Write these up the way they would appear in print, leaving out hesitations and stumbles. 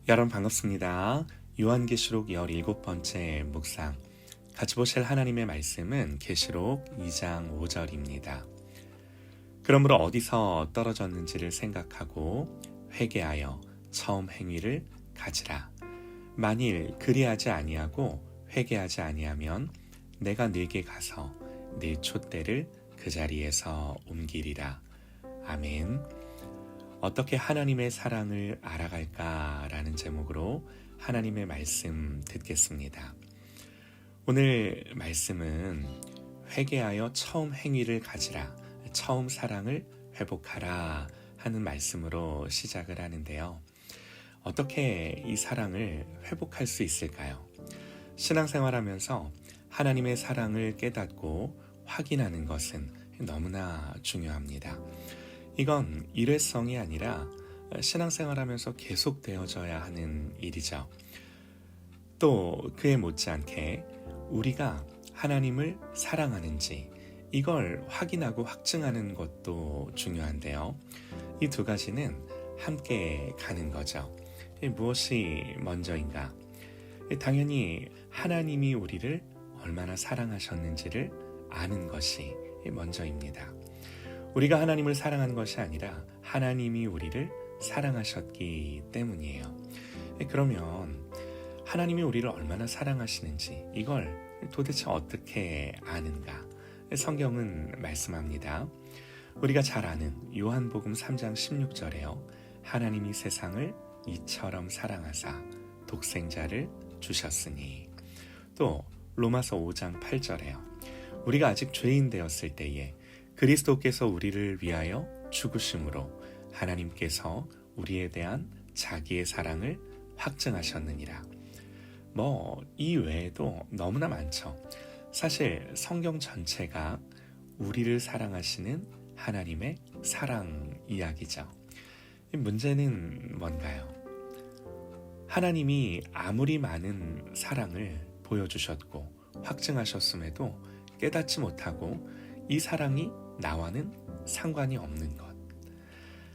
여러분 반갑습니다. 요한계시록 17번째 묵상, 같이 보실 하나님의 말씀은 계시록 2장 5절입니다. 그러므로 어디서 떨어졌는지를 생각하고 회개하여 처음 행위를 가지라. 만일 그리하지 아니하고 회개하지 아니하면 내가 네게 가서 네 촛대를 그 자리에서 옮기리라. 아멘. 어떻게 하나님의 사랑을 알아갈까라는 제목으로 하나님의 말씀 듣겠습니다. 오늘 말씀은 회개하여 처음 행위를 가지라, 처음 사랑을 회복하라 하는 말씀으로 시작을 하는데요. 어떻게 이 사랑을 회복할 수 있을까요? 신앙생활하면서 하나님의 사랑을 깨닫고 확인하는 것은 너무나 중요합니다. 이건 일회성이 아니라 신앙생활하면서 계속되어져야 하는 일이죠. 또 그에 못지않게 우리가 하나님을 사랑하는지 이걸 확인하고 확증하는 것도 중요한데요. 이 두 가지는 함께 가는 거죠. 무엇이 먼저인가? 당연히 하나님이 우리를 얼마나 사랑하셨는지를 아는 것이 먼저입니다. 우리가 하나님을 사랑한 것이 아니라 하나님이 우리를 사랑하셨기 때문이에요. 그러면 하나님이 우리를 얼마나 사랑하시는지 이걸 도대체 어떻게 아는가? 성경은 말씀합니다. 우리가 잘 아는 요한복음 3장 16절에요. 하나님이 세상을 이처럼 사랑하사 독생자를 주셨으니. 또 로마서 5장 8절에요. 우리가 아직 죄인 되었을 때에 그리스도께서 우리를 위하여 죽으심으로 하나님께서 우리에 대한 자기의 사랑을 확증하셨느니라. 이 외에도 너무나 많죠. 사실 성경 전체가 우리를 사랑하시는 하나님의 사랑 이야기죠. 문제는 뭔가요? 하나님이 아무리 많은 사랑을 보여주셨고 확증하셨음에도 깨닫지 못하고 이 사랑이 나와는 상관이 없는 것.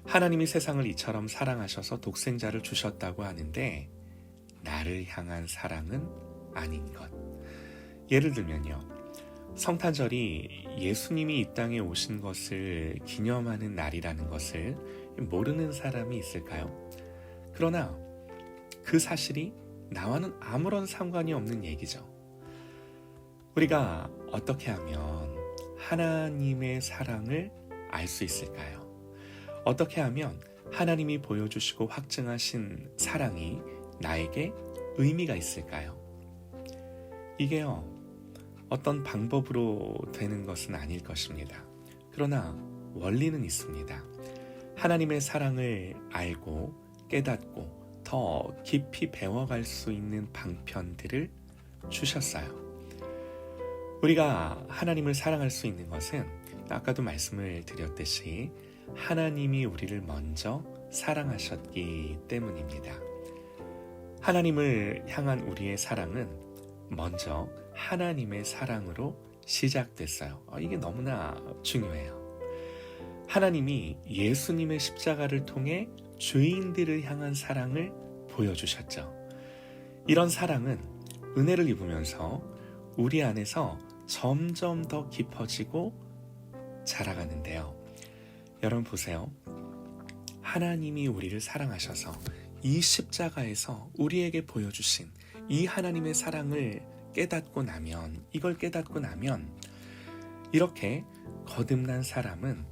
하나님이 세상을 이처럼 사랑하셔서 독생자를 주셨다고 하는데 나를 향한 사랑은 아닌 것. 예를 들면요. 성탄절이 예수님이 이 땅에 오신 것을 기념하는 날이라는 것을 모르는 사람이 있을까요? 그러나 그 사실이 나와는 아무런 상관이 없는 얘기죠. 우리가 어떻게 하면 하나님의 사랑을 알 수 있을까요? 어떻게 하면 하나님이 보여주시고 확증하신 사랑이 나에게 의미가 있을까요? 이게요, 어떤 방법으로 되는 것은 아닐 것입니다. 그러나 원리는 있습니다. 하나님의 사랑을 알고 깨닫고 더 깊이 배워갈 수 있는 방편들을 주셨어요. 우리가 하나님을 사랑할 수 있는 것은 아까도 말씀을 드렸듯이 하나님이 우리를 먼저 사랑하셨기 때문입니다. 하나님을 향한 우리의 사랑은 먼저 하나님의 사랑으로 시작됐어요. 이게 너무나 중요해요. 하나님이 예수님의 십자가를 통해 죄인들을 향한 사랑을 보여주셨죠. 이런 사랑은 은혜를 입으면서 우리 안에서 점점 더 깊어지고 자라가는데요. 여러분 보세요. 하나님이 우리를 사랑하셔서 이 십자가에서 우리에게 보여주신 이 하나님의 사랑을 깨닫고 나면, 이걸 깨닫고 나면 이렇게 거듭난 사람은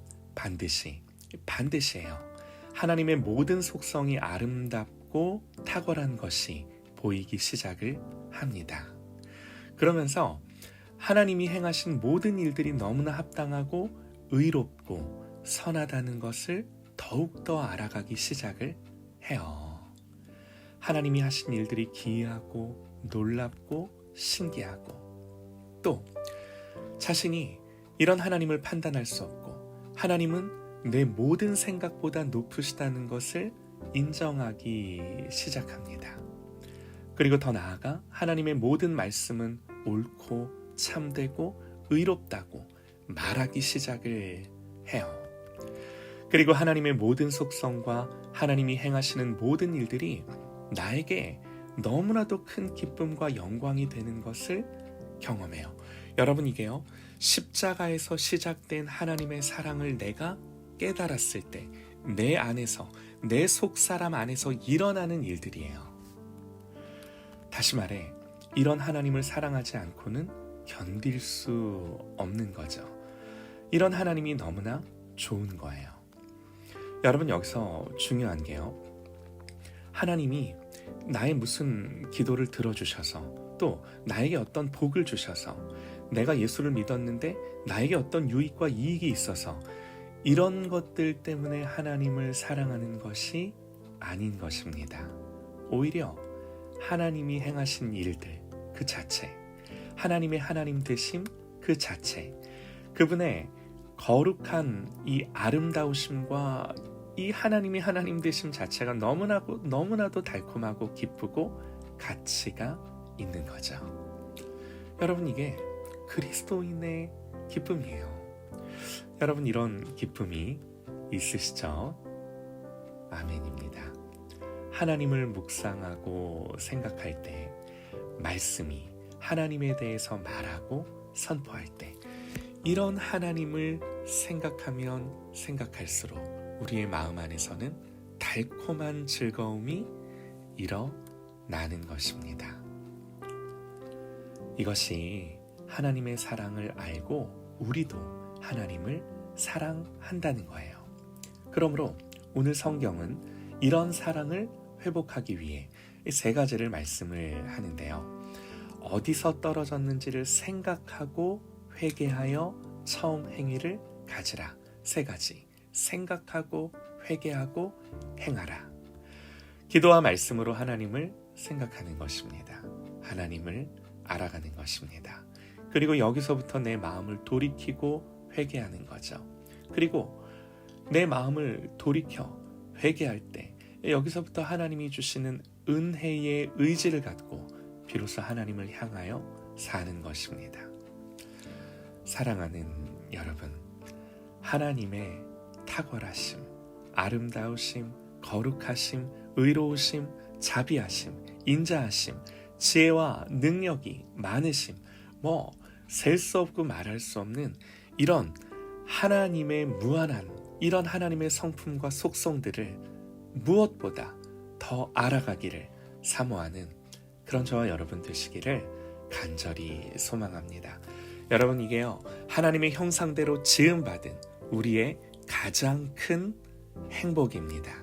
반드시예요. 하나님의 모든 속성이 아름답고 탁월한 것이 보이기 시작을 합니다. 그러면서 하나님이 행하신 모든 일들이 너무나 합당하고 의롭고 선하다는 것을 더욱더 알아가기 시작을 해요. 하나님이 하신 일들이 기이하고 놀랍고 신기하고 또 자신이 이런 하나님을 판단할 수 없고 하나님은 내 모든 생각보다 높으시다는 것을 인정하기 시작합니다. 그리고 더 나아가 하나님의 모든 말씀은 옳고 참되고 의롭다고 말하기 시작을 해요. 그리고 하나님의 모든 속성과 하나님이 행하시는 모든 일들이 나에게 너무나도 큰 기쁨과 영광이 되는 것을 경험해요. 여러분, 이게요, 십자가에서 시작된 하나님의 사랑을 내가 깨달았을 때 내 안에서, 내 속사람 안에서 일어나는 일들이에요. 다시 말해, 이런 하나님을 사랑하지 않고는 견딜 수 없는 거죠. 이런 하나님이 너무나 좋은 거예요. 여러분, 여기서 중요한 게요, 하나님이 나의 무슨 기도를 들어주셔서, 또 나에게 어떤 복을 주셔서, 내가 예수를 믿었는데 나에게 어떤 유익과 이익이 있어서 이런 것들 때문에 하나님을 사랑하는 것이 아닌 것입니다. 오히려 하나님이 행하신 일들 그 자체, 하나님의 하나님 되심 그 자체, 그분의 거룩한 이 아름다우심과 이 하나님의 하나님 되심 자체가 너무나도 달콤하고 기쁘고 가치가 있는 거죠. 여러분, 이게 그리스도인의 기쁨이에요. 여러분, 이런 기쁨이 있으시죠? 아멘입니다. 하나님을 묵상하고 생각할 때, 말씀이 하나님에 대해서 말하고 선포할 때, 이런 하나님을 생각하면 생각할수록 우리의 마음 안에서는 달콤한 즐거움이 일어나는 것입니다. 이것이 하나님의 사랑을 알고 우리도 하나님을 사랑한다는 거예요. 그러므로 오늘 성경은 이런 사랑을 회복하기 위해 세 가지를 말씀을 하는데요. 어디서 떨어졌는지를 생각하고 회개하여 처음 행위를 가지라. 세 가지. 생각하고 회개하고 행하라. 기도와 말씀으로 하나님을 생각하는 것입니다. 하나님을 알아가는 것입니다. 그리고 여기서부터 내 마음을 돌이키고 회개하는 거죠. 그리고 내 마음을 돌이켜 회개할 때 여기서부터 하나님이 주시는 은혜의 의지를 갖고 비로소 하나님을 향하여 사는 것입니다. 사랑하는 여러분, 하나님의 탁월하심, 아름다우심, 거룩하심, 의로우심, 자비하심, 인자하심, 지혜와 능력이 많으심, 셀 수 없고 말할 수 없는 이런 하나님의 무한한 이런 하나님의 성품과 속성들을 무엇보다 더 알아가기를 사모하는 그런 저와 여러분 되시기를 간절히 소망합니다. 여러분, 이게요, 하나님의 형상대로 지음받은 우리의 가장 큰 행복입니다.